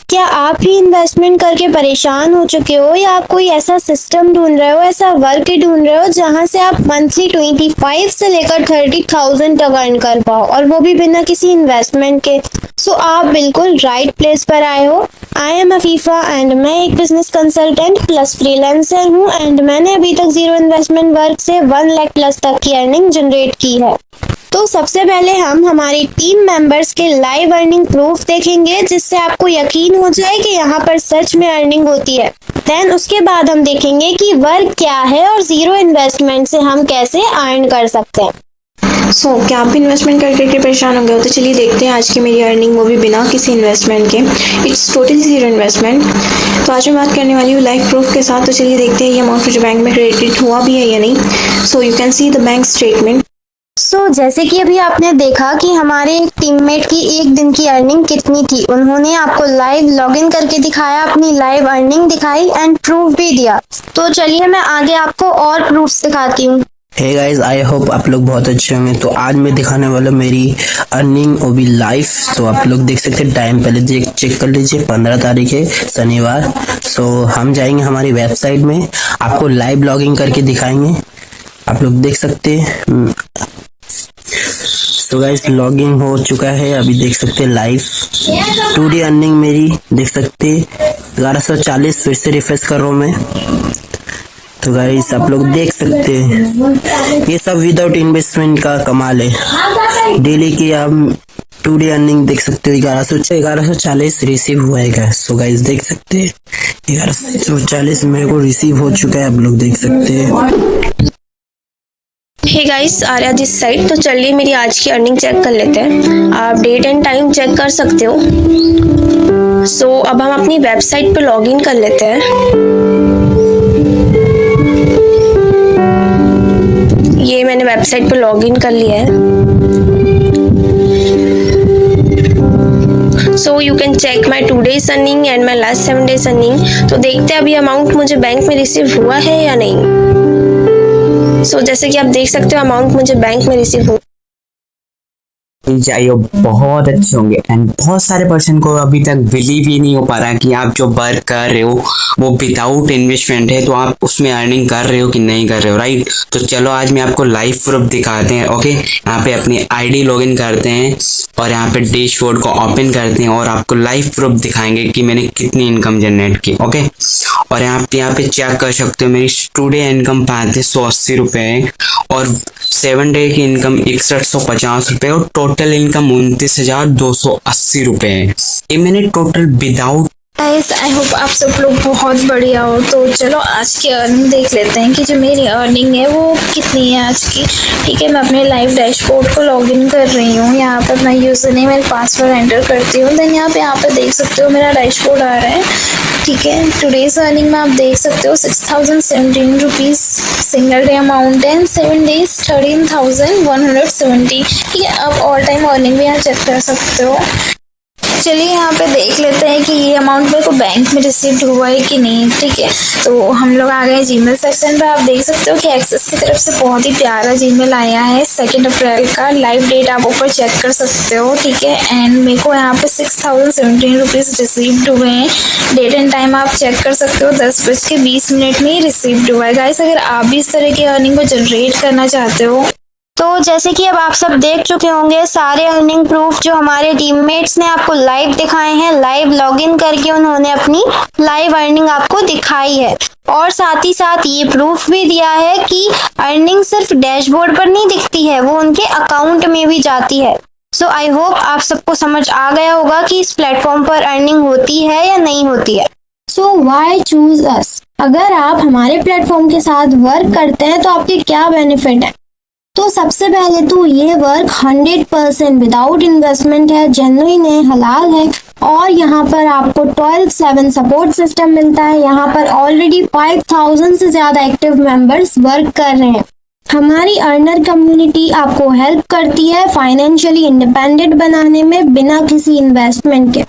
क्या आप भी इन्वेस्टमेंट करके परेशान हो चुके हो या आप कोई ऐसा सिस्टम ढूंढ रहे हो, ऐसा वर्क ढूंढ रहे हो जहां से आप मंथली 25 से लेकर 30,000 तक अर्न कर पाओ और वो भी बिना किसी इन्वेस्टमेंट के। सो आप बिल्कुल राइट प्लेस पर आए हो। आई एम अफीफा एंड मैं एक बिजनेस कंसल्टेंट प्लस फ्रीलांसर हूँ एंड मैंने अभी तक जीरो इन्वेस्टमेंट वर्क से 1 लाख प्लस तक की अर्निंग जनरेट की है। तो सबसे पहले हम हमारी टीम मेंबर्स के लाइव अर्निंग प्रूफ देखेंगे जिससे आपको यकीन हो जाए कि यहाँ पर सच में अर्निंग होती है। देन उसके बाद हम देखेंगे कि वर्क क्या है और जीरो इन्वेस्टमेंट से हम कैसे अर्न कर सकते हैं। क्या आप भी इन्वेस्टमेंट करके परेशान हो गए हो? तो चलिए देखते हैं आज की मेरी अर्निंग, वो भी बिना किसी इन्वेस्टमेंट के। It's totally zero investment. तो आज मैं बात करने वाली हूँ लाइव प्रूफ के साथ। तो चलिए देखते हैं ये अमाउंट मुझे बैंक में क्रेडिट हुआ भी है या नहीं। So you can see the bank statement. जैसे कि अभी आपने देखा कि हमारे एक टीममेट की एक दिन की अर्निंग कितनी थी। उन्होंने आपको लाइव लॉगिन करके दिखाया, अपनी लाइव अर्निंग दिखाई एंड प्रूफ भी दिया। तो चलिए मैं आगे आपको और प्रूफ दिखाती हूँ। हे गाइस, आई होप आप लोग बहुत अच्छे होंगे। तो आज मैं दिखाने वाला मेरी अर्निंग वो भी लाइव। तो आप लोग देख सकते हैं, टाइम पहले चेक कर लीजिए, 15 तारीख है शनिवार। हम जाएंगे हमारी वेबसाइट में, आपको लाइव लॉगिन करके दिखाएंगे। आप लोग देख सकते हैं। तो गाइस लॉगिन हो चुका है, अभी देख सकते हैं लाइव 2D अर्निंग मेरी देख सकते 1140। फिर से रिफ्रेश कर रहा हूँ मैं। तो गाइस आप लोग देख सकते हैं ये सब विदाउट इन्वेस्टमेंट का कमाल है। डेली की आप 2D अर्निंग देख सकते हो, 1140 रिसीव हुआ है। सो गाइस देख सकते हैं 1140 मेरे को रिसीव हो चुका है, आप लोग देख सकते हैं। Hey guys, Arya this side. तो चलिए मेरी आज की अर्निंग चेक कर लेते हैं। आप डेट एंड टाइम चेक कर सकते हो। अब हम अपनी वेबसाइट पे लॉगिन कर लेते हैं। ये मैंने वेबसाइट पे लॉगिन कर लिया है। You can check my 2 days earning and my last 7 days earning. तो देखते हैं अभी अमाउंट मुझे बैंक में रिसीव हुआ है या नहीं। जैसे कि आप देख सकते हो अमाउंट मुझे बैंक में रिसीव हुआ। चाहिए बहुत अच्छे होंगे एंड बहुत सारे पर्सन को अभी तक बिलीव ही नहीं हो पा रहा कि आप जो वर्क कर रहे हो वो विदाउट इन्वेस्टमेंट है, तो आप उसमें अर्निंग कर रहे हो कि नहीं कर रहे हो, राइट। तो चलो आज मैं आपको लाइव प्रूफ दिखाते हैं। ओके, यहाँ पे अपनी आईडी लॉगिन करते हैं और यहाँ पे डैशबोर्ड को ओपन करते हैं और आपको लाइव प्रूफ दिखाएंगे कि मैंने कितनी इनकम जनरेट की। ओके, और यहाँ पे चेक कर सकते हो मेरी 2 डे इनकम 3580 रुपये है और 7 डे की इनकम 6150 रुपये और टोटल इनकम 29,280 रुपये है। ये मैंने total without. Guys, I hope आप सब लोग बहुत बढ़िया हो। तो चलो आज की अर्निंग देख लेते हैं कि जो मेरी अर्निंग है वो कितनी है आज की। ठीक है, मैं अपने लाइव डैशबोर्ड को लॉगिन कर रही हूँ। यहाँ पर मैं user name and password enter करती हूँ। देन यहाँ पे देख सकते हो मेरा डैशबोर्ड आ रहा है। ठीक है, टुडेज अर्निंग में आप देख सकते हो 6,017 रुपीज़ सिंगल डे अमाउंट है। 7 days 13,170। ठीक है, आप ऑल टाइम अर्निंग भी यहाँ चेक कर सकते हो। चलिए यहाँ पे देख लेते हैं कि ये अमाउंट मेरे को बैंक में रिसीव्ड हुआ है कि नहीं। ठीक है, तो हम लोग आ गए जीमेल सेक्शन पे। आप देख सकते हो कि एक्सेस की तरफ से बहुत ही प्यारा जीमेल आया है 2 अप्रैल का। लाइव डेट आप ऊपर चेक कर सकते हो। ठीक है, एंड मेरे को यहाँ पे 6,017 रुपीज़ रिसीव्ड हुए हैं। डेट एंड टाइम आप चेक कर सकते हो, 10:20 में ही रिसीव्ड हुआ है। गाइस, अगर आप भी इस तरह की अर्निंग को जनरेट करना चाहते हो तो जैसे कि अब आप सब देख चुके होंगे सारे अर्निंग प्रूफ जो हमारे टीममेट्स ने आपको लाइव दिखाए हैं। लाइव लॉगिन करके उन्होंने अपनी लाइव अर्निंग आपको दिखाई है और साथ ही साथ ये प्रूफ भी दिया है कि अर्निंग सिर्फ डैशबोर्ड पर नहीं दिखती है, वो उनके अकाउंट में भी जाती है। आई होप आप सबको समझ आ गया होगा कि इस प्लेटफॉर्म पर अर्निंग होती है या नहीं होती है। व्हाई चूज अस? अगर आप हमारे प्लेटफॉर्म के साथ वर्क करते हैं तो आपके क्या बेनिफिट है? तो सबसे पहले तो ये वर्क 100% विदाउट इन्वेस्टमेंट है, जेन्युइन है, हलाल है और यहाँ पर आपको 12/7 सपोर्ट सिस्टम मिलता है। यहाँ पर ऑलरेडी 5,000 से ज्यादा एक्टिव मेंबर्स वर्क कर रहे हैं। हमारी अर्नर कम्युनिटी आपको हेल्प करती है फाइनेंशियली इंडिपेंडेंट बनाने में बिना किसी इन्वेस्टमेंट के।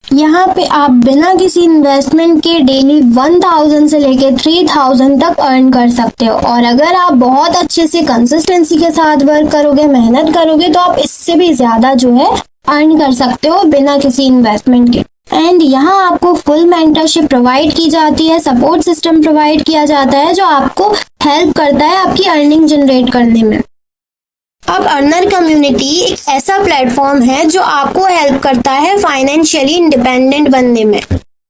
यहाँ पे आप बिना किसी इन्वेस्टमेंट के डेली 1,000 से लेके 3,000 तक अर्न कर सकते हो और अगर आप बहुत अच्छे से कंसिस्टेंसी के साथ वर्क करोगे, मेहनत करोगे तो आप इससे भी ज्यादा जो है अर्न कर सकते हो बिना किसी इन्वेस्टमेंट के। एंड यहाँ आपको फुल मेंटरशिप प्रोवाइड की जाती है, सपोर्ट सिस्टम प्रोवाइड किया जाता है जो आपको हेल्प करता है आपकी अर्निंग जनरेट करने में। अब अर्नर कम्युनिटी एक ऐसा प्लेटफॉर्म है जो आपको हेल्प करता है फाइनेंशियली इंडिपेंडेंट बनने में।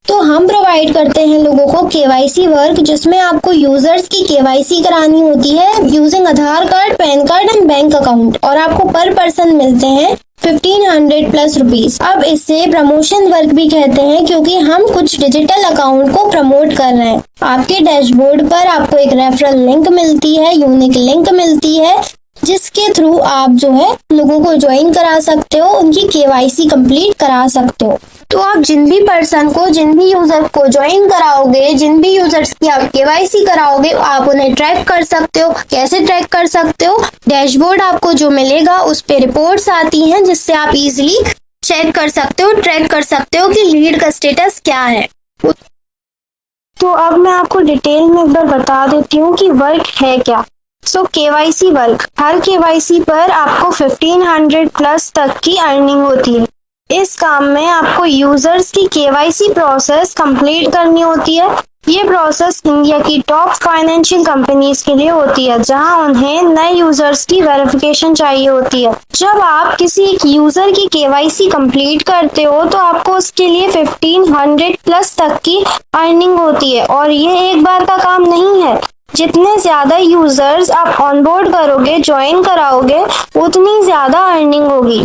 तो हम प्रोवाइड करते हैं लोगों को केवाईसी वर्क, जिसमें आपको यूजर्स की केवाईसी करानी होती है using Aadhaar card, pan card and bank account, और आपको पर पर्सन मिलते हैं 1500 प्लस रुपीज। अब इसे प्रमोशन वर्क भी कहते हैं क्योंकि हम कुछ डिजिटल अकाउंट को प्रमोट कर रहे हैं। आपके डैशबोर्ड पर आपको एक रेफरल लिंक मिलती है, यूनिक लिंक मिलती है, जिसके थ्रू आप जो है लोगों को ज्वाइन करा सकते हो, उनकी केवाईसी कंप्लीट करा सकते हो। तो आप जिन भी पर्सन को, जिन भी यूजर को ज्वाइन कराओगे, जिन भी यूजर्स की आप केवाईसी कराओगे, आप उन्हें ट्रैक कर सकते हो। कैसे ट्रैक कर सकते हो? डैशबोर्ड आपको जो मिलेगा उस पे रिपोर्ट्स आती हैं जिससे आप इजीली चेक कर सकते हो, ट्रैक कर सकते हो कि लीड का स्टेटस क्या है। तो अब मैं आपको डिटेल में एक बार बता देती हूँ कि वर्क है क्या। सो केवाईसी वर्क, हर केवाईसी पर आपको 1500 प्लस तक की अर्निंग होती है। इस काम में आपको यूजर्स की केवाईसी प्रोसेस कंप्लीट करनी होती है। ये प्रोसेस इंडिया की टॉप फाइनेंशियल कंपनीज के लिए होती है, जहां उन्हें नए यूजर्स की वेरिफिकेशन चाहिए होती है। जब आप किसी एक यूजर की केवाईसी कंप्लीट करते हो तो आपको उसके लिए 1500 प्लस तक की अर्निंग होती है, और ये एक बार का काम नहीं है। जितने ज्यादा यूजर्स आप ऑनबोर्ड करोगे, ज्वाइन कराओगे, उतनी ज्यादा अर्निंग होगी।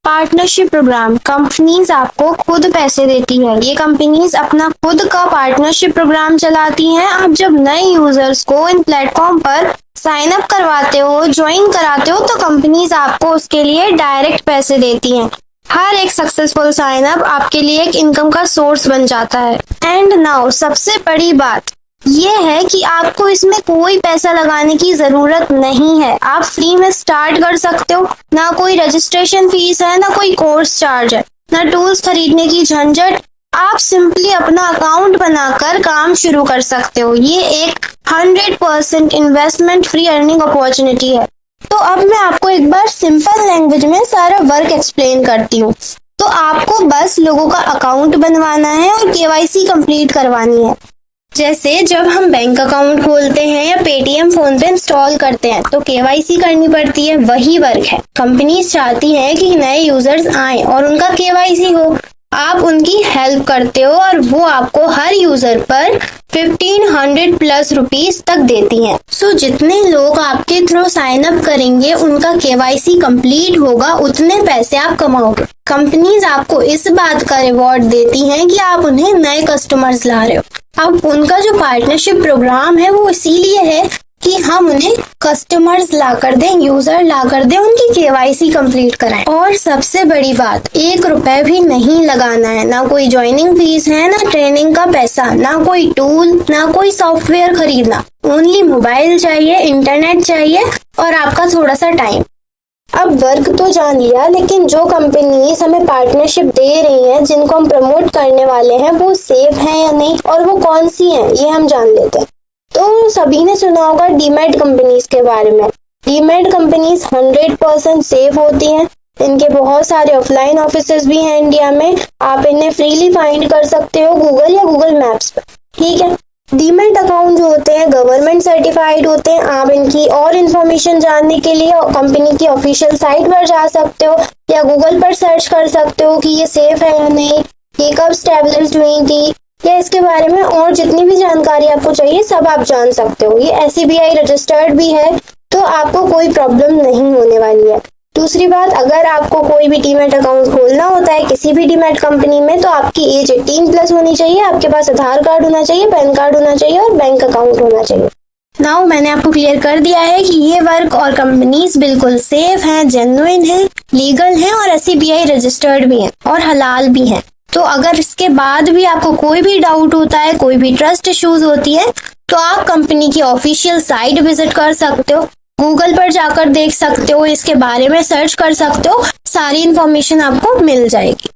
पार्टनरशिप प्रोग्राम, कंपनीज आपको खुद पैसे देती है। ये कंपनीज अपना खुद का पार्टनरशिप प्रोग्राम चलाती हैं। आप जब नए यूजर्स को इन प्लेटफॉर्म पर साइन अप करवाते हो, ज्वाइन कराते हो, तो कंपनीज आपको उसके लिए डायरेक्ट पैसे देती हैं। हर एक सक्सेसफुल साइन अप आपके लिए एक इनकम का सोर्स बन जाता है। एंड नाउ सबसे बड़ी बात ये है कि आपको इसमें कोई पैसा लगाने की जरूरत नहीं है। आप फ्री में स्टार्ट कर सकते हो। ना कोई रजिस्ट्रेशन फीस है, ना कोई कोर्स चार्ज है, ना टूल्स खरीदने की झंझट। आप सिंपली अपना अकाउंट बनाकर काम शुरू कर सकते हो। ये एक 100% इन्वेस्टमेंट फ्री अर्निंग अपॉर्चुनिटी है। तो अब मैं आपको एक बार सिंपल लैंग्वेज में सारा वर्क एक्सप्लेन करती हूँ। तो आपको बस लोगों का अकाउंट बनवाना है और केवाईसी कंप्लीट करवानी है। जैसे जब हम बैंक अकाउंट खोलते हैं या पेटीएम फोन पे इंस्टॉल करते हैं तो केवाईसी करनी पड़ती है, वही वर्क है। कंपनीज चाहती हैं कि नए यूजर्स आए और उनका केवाईसी हो। आप उनकी हेल्प करते हो और वो आपको हर यूजर पर 1500 प्लस रुपीज तक देती हैं। सो जितने लोग आपके थ्रू साइन अप करेंगे उनका केवाईसी कंप्लीट होगा, उतने पैसे आप कमाओगे। कंपनीज आपको इस बात का रिवॉर्ड देती हैं कि आप उन्हें नए कस्टमर्स ला रहे हो। अब उनका जो पार्टनरशिप प्रोग्राम है वो इसीलिए है कि हम उन्हें कस्टमर्स ला कर दें, यूजर ला कर दें, उनकी केवाईसी कंप्लीट कराएं। और सबसे बड़ी बात, 1 रुपए भी नहीं लगाना है। ना कोई ज्वाइनिंग फीस है, ना ट्रेनिंग का पैसा, ना कोई टूल, ना कोई सॉफ्टवेयर खरीदना। ओनली मोबाइल चाहिए, इंटरनेट चाहिए और आपका थोड़ा सा टाइम। अब वर्क तो जान लिया, लेकिन जो कंपनीज हमें पार्टनरशिप दे रही हैं, जिनको हम प्रमोट करने वाले हैं, वो सेफ हैं या नहीं और वो कौन सी हैं, ये हम जान लेते हैं। तो सभी ने सुना होगा डीमैट कंपनीज के बारे में। डीमैट कंपनीज 100% सेफ होती हैं। इनके बहुत सारे ऑफलाइन ऑफिसेज भी हैं इंडिया में। आप इन्हें फ्रीली फाइंड कर सकते हो गूगल या गूगल मैप्स पर, ठीक है। डीमैट अकाउंट जो होते हैं गवर्नमेंट सर्टिफाइड होते हैं। आप इनकी और इन्फॉर्मेशन जानने के लिए कंपनी की ऑफिशियल साइट पर जा सकते हो या गूगल पर सर्च कर सकते हो कि ये सेफ है या नहीं, ये कब स्टैब्लिश्ड हुई थी, या इसके बारे में और जितनी भी जानकारी आपको चाहिए सब आप जान सकते हो। ये SCBI रजिस्टर्ड भी है, तो आपको कोई प्रॉब्लम नहीं होने वाली है। दूसरी बात, अगर आपको कोई भी डीमैट अकाउंट खोलना होता है किसी भी डीमैट कंपनी में, तो आपकी एज 18 प्लस होनी चाहिए, आपके पास आधार कार्ड होना चाहिए, पैन कार्ड होना चाहिए और बैंक अकाउंट होना चाहिए। नाउ मैंने आपको क्लियर कर दिया है कि ये वर्क और कंपनीज बिल्कुल सेफ हैं, जेन्युइन हैं, लीगल हैं और SCBI रजिस्टर्ड भी हैं और हलाल भी हैं। तो अगर इसके बाद भी आपको कोई भी डाउट होता है, कोई भी ट्रस्ट इश्यूज होती है, तो आप कंपनी की ऑफिशियल साइट विजिट कर सकते हो, गूगल पर जाकर देख सकते हो, इसके बारे में सर्च कर सकते हो, सारी इंफॉर्मेशन आपको मिल जाएगी।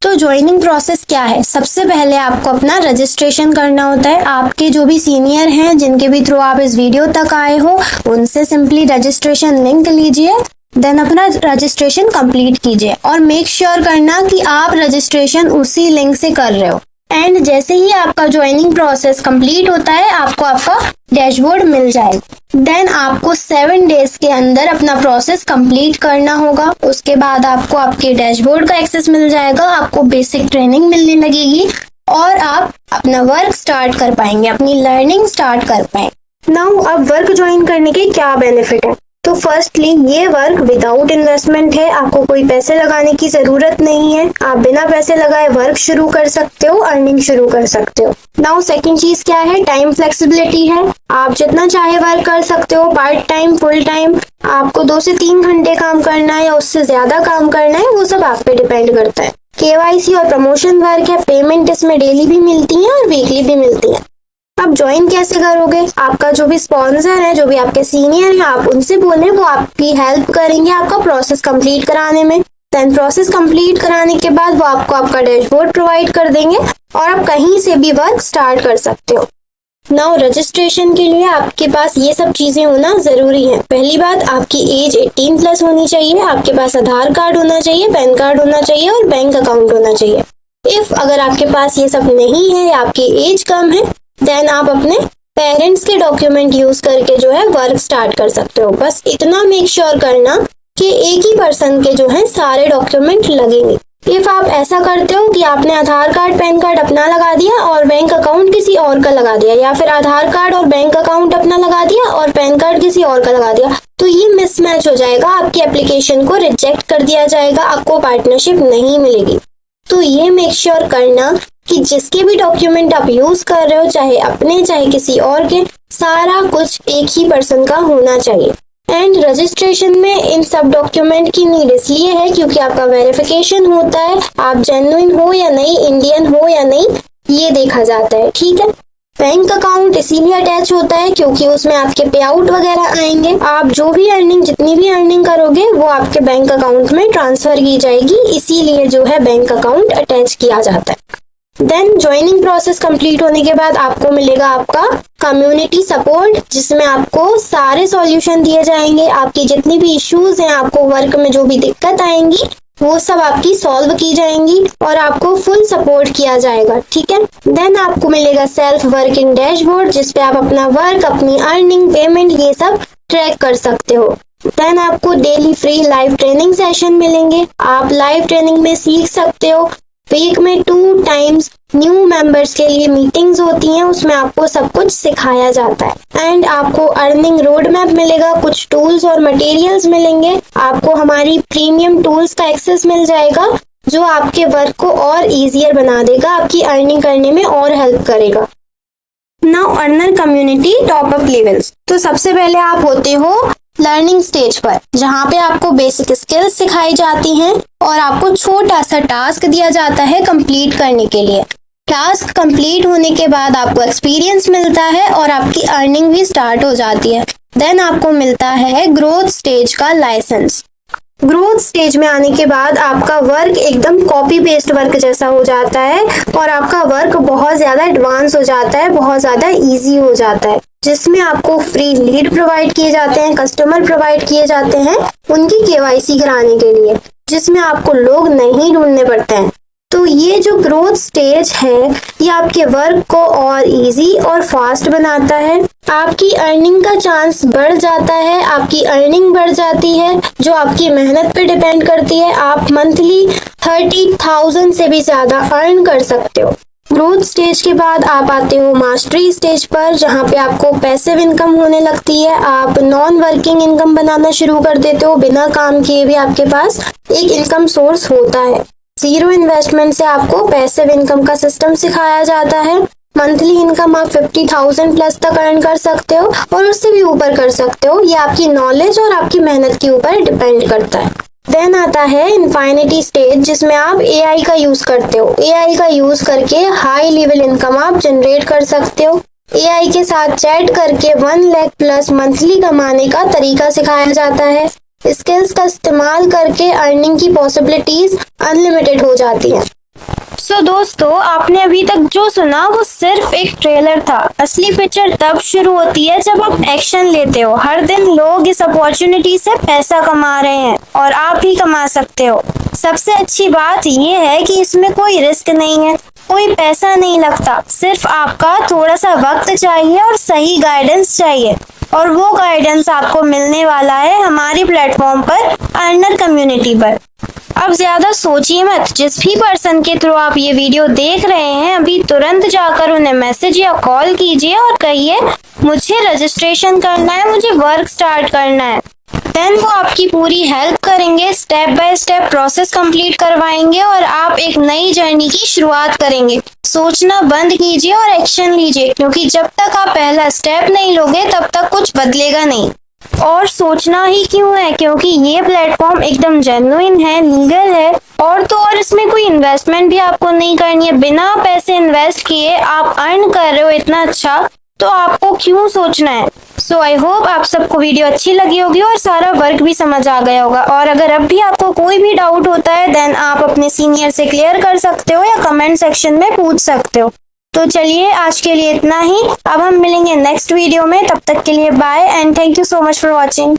तो ज्वाइनिंग प्रोसेस क्या है? सबसे पहले आपको अपना रजिस्ट्रेशन करना होता है। आपके जो भी सीनियर हैं, जिनके भी थ्रू आप इस वीडियो तक आए हो, उनसे सिंपली रजिस्ट्रेशन लिंक लीजिए। देन अपना रजिस्ट्रेशन कंप्लीट कीजिए और मेक श्योर करना कि आप रजिस्ट्रेशन उसी लिंक से कर रहे हो। एंड जैसे ही आपका ज्वाइनिंग प्रोसेस कंप्लीट होता है आपको आपका डैशबोर्ड मिल जाएगा। देन आपको 7 डेज के अंदर अपना प्रोसेस कंप्लीट करना होगा। उसके बाद आपको आपके डैशबोर्ड का एक्सेस मिल जाएगा, आपको बेसिक ट्रेनिंग मिलने लगेगी और आप अपना वर्क स्टार्ट कर पाएंगे, अपनी लर्निंग स्टार्ट कर पाएंगे। नाउ अब वर्क ज्वाइन करने के क्या बेनिफिट है? तो फर्स्टली ये वर्क विदाउट इन्वेस्टमेंट है, आपको कोई पैसे लगाने की जरूरत नहीं है। आप बिना पैसे लगाए वर्क शुरू कर सकते हो, अर्निंग शुरू कर सकते हो। नाउ सेकंड चीज क्या है? टाइम फ्लेक्सिबिलिटी है। आप जितना चाहे वर्क कर सकते हो, पार्ट टाइम, फुल टाइम। आपको 2 से 3 घंटे काम करना है या उससे ज्यादा काम करना है, वो सब आप पे डिपेंड करता है। KYC और प्रमोशन वर्क है, पेमेंट इसमें डेली भी मिलती है और वीकली भी मिलती है। अब ज्वाइन कैसे करोगे? आपका जो भी स्पॉन्सर है, जो भी आपके सीनियर है, आप उनसे बोलें, वो आपकी हेल्प करेंगे आपका प्रोसेस कंप्लीट कराने में। देन प्रोसेस कंप्लीट कराने के बाद वो आपको आपका डैशबोर्ड प्रोवाइड कर देंगे और आप कहीं से भी वर्क स्टार्ट कर सकते हो। नाउ रजिस्ट्रेशन के लिए आपके पास ये सब चीजें होना जरूरी है। पहली बात, आपकी एज 18+ होनी चाहिए, आपके पास आधार कार्ड होना चाहिए, पैन कार्ड होना चाहिए और बैंक अकाउंट होना चाहिए। इफ अगर आपके पास ये सब नहीं है या आपकी एज कम है, देन आप अपने पेरेंट्स के डॉक्यूमेंट यूज करके जो है वर्क स्टार्ट कर सकते हो। बस इतना मेक श्योर करना कि एक ही पर्सन के जो है सारे डॉक्यूमेंट लगेंगे। इफ आप ऐसा करते हो कि आपने आधार कार्ड, पैन कार्ड अपना लगा दिया और बैंक अकाउंट किसी और का लगा दिया, या फिर आधार कार्ड और बैंक अकाउंट अपना लगा दिया और पैन कार्ड किसी और का लगा दिया, तो ये मिसमैच हो जाएगा, आपकी एप्लीकेशन को रिजेक्ट कर दिया जाएगा, आपको पार्टनरशिप नहीं मिलेगी। तो ये मेक श्योर करना कि जिसके भी डॉक्यूमेंट आप यूज कर रहे हो, चाहे अपने चाहे किसी और के, सारा कुछ एक ही पर्सन का होना चाहिए। एंड रजिस्ट्रेशन में इन सब डॉक्यूमेंट की नीड इसलिए है क्योंकि आपका वेरिफिकेशन होता है, आप जेन्युइन हो या नहीं, इंडियन हो या नहीं, ये देखा जाता है। ठीक है। बैंक अकाउंट इसीलिए अटैच होता है क्योंकि उसमें आपके पे आउट वगैरह आएंगे। आप जो भी अर्निंग, जितनी भी अर्निंग करोगे वो आपके बैंक अकाउंट में ट्रांसफर की जाएगी, इसीलिए जो है बैंक अकाउंट अटैच किया जाता है। देन ज्वाइनिंग प्रोसेस कंप्लीट होने के बाद आपको मिलेगा आपका कम्युनिटी सपोर्ट, जिसमें आपको सारे सॉल्यूशन दिए जाएंगे। आपकी जितनी भी इश्यूज हैं, आपको वर्क में जो भी दिक्कत आएंगी, वो सब आपकी सॉल्व की जाएंगी और आपको फुल सपोर्ट किया जाएगा। ठीक है। देन आपको मिलेगा सेल्फ वर्किंग डैशबोर्ड, जिसपे आप अपना वर्क, अपनी अर्निंग, पेमेंट, ये सब ट्रैक कर सकते हो। देन आपको daily free live training session मिलेंगे। आप लाइव ट्रेनिंग में सीख सकते हो। वीक में 2 टाइम्स न्यू मेंबर्स के लिए मीटिंग्स होती हैं, उसमें आपको सब कुछ सिखाया जाता है। एंड आपको अर्निंग रोड मैप मिलेगा, कुछ टूल्स और मटेरियल्स मिलेंगे। आपको हमारी प्रीमियम टूल्स का एक्सेस मिल जाएगा, जो आपके वर्क को और इजियर बना देगा, आपकी अर्निंग करने में और हेल्प करेगा। Now earner community top up levels. तो सबसे पहले आप होते हो लर्निंग स्टेज पर, जहाँ पे आपको बेसिक स्किल्स सिखाई जाती हैं और आपको छोटा सा टास्क दिया जाता है कंप्लीट करने के लिए। टास्क कंप्लीट होने के बाद आपको एक्सपीरियंस मिलता है और आपकी अर्निंग भी स्टार्ट हो जाती है। देन आपको मिलता है ग्रोथ स्टेज का लाइसेंस। ग्रोथ स्टेज में आने के बाद आपका वर्क एकदम कॉपी पेस्ट वर्क जैसा हो जाता है और आपका वर्क बहुत ज्यादा एडवांस हो जाता है, बहुत ज्यादा इजी हो जाता है, जिसमें आपको फ्री लीड प्रोवाइड किए जाते हैं, कस्टमर प्रोवाइड किए जाते हैं उनकी KYC कराने के लिए, जिसमें आपको लोग नहीं ढूंढने पड़ते हैं। तो ये जो ग्रोथ स्टेज है, ये आपके वर्क को और इजी और फास्ट बनाता है। आपकी अर्निंग का चांस बढ़ जाता है, आपकी अर्निंग बढ़ जाती है, जो आपकी मेहनत पे डिपेंड करती है। आप मंथली 30,000 से भी ज्यादा अर्न कर सकते हो। ग्रोथ स्टेज के बाद आप आते हो मास्टरी स्टेज पर, जहाँ पे आपको पैसिव इनकम होने लगती है। आप नॉन वर्किंग इनकम बनाना शुरू कर देते हो, बिना काम किए भी आपके पास एक इनकम सोर्स होता है। 0 इन्वेस्टमेंट से आपको पैसिव इनकम का सिस्टम सिखाया जाता है। मंथली इनकम आप 50,000 प्लस तक अर्न कर सकते हो और उससे भी ऊपर कर सकते हो। ये आपकी नॉलेज और आपकी मेहनत के ऊपर डिपेंड करता है। देन आता है इनफाइनिटी स्टेज, जिसमें आप AI का यूज करते हो। AI का यूज करके हाई लेवल इनकम आप जनरेट कर सकते हो। AI के साथ चैट करके 1 लाख प्लस मंथली कमाने का तरीका सिखाया जाता है। स्किल्स का इस्तेमाल करके अर्निंग की पॉसिबिलिटीज अनलिमिटेड हो जाती हैं। सो दोस्तों, आपने अभी तक जो सुना वो सिर्फ एक ट्रेलर था। असली पिक्चर तब शुरू होती है जब आप एक्शन लेते हो। हर दिन लोग इस अपॉर्चुनिटी से पैसा कमा रहे हैं और आप भी कमा सकते हो। सबसे अच्छी बात ये है कि इसमें कोई रिस्क नहीं है, कोई पैसा नहीं लगता, सिर्फ आपका थोड़ा सा वक्त चाहिए और सही गाइडेंस चाहिए। और वो गाइडेंस आपको मिलने वाला है हमारी प्लेटफॉर्म पर, अर्नर कम्युनिटी पर। अब ज्यादा सोचिए मत, जिस भी पर्सन के थ्रू आप ये वीडियो देख रहे हैं अभी तुरंत जाकर उन्हें मैसेज या कॉल कीजिए और कहिए मुझे रजिस्ट्रेशन करना है, मुझे वर्क स्टार्ट करना है। देन वो आपकी पूरी हेल्प करेंगे, step by step process complete करवाएंगे और आप एक नई जर्नी की शुरुआत करेंगे। सोचना बंद कीजिए और एक्शन लीजिए, क्योंकि जब तक आप पहला स्टेप नहीं लोगे तब तक कुछ बदलेगा नहीं। और सोचना ही क्यों है, क्योंकि ये प्लेटफॉर्म एकदम जेन्युइन है, लीगल है और तो और इसमें कोई इन्वेस्टमेंट भी आपको नहीं करनी है। बिना पैसे इन्वेस्ट किए आप अर्न कर रहे हो इतना अच्छा, तो आपको क्यों सोचना है। सो आई होप आप सबको वीडियो अच्छी लगी होगी और सारा वर्क भी समझ आ गया होगा। और अगर अब भी आपको कोई भी डाउट होता है देन आप अपने सीनियर से क्लियर कर सकते हो या कमेंट सेक्शन में पूछ सकते हो। तो चलिए आज के लिए इतना ही, अब हम मिलेंगे नेक्स्ट वीडियो में। तब तक के लिए bye and thank you so much for watching.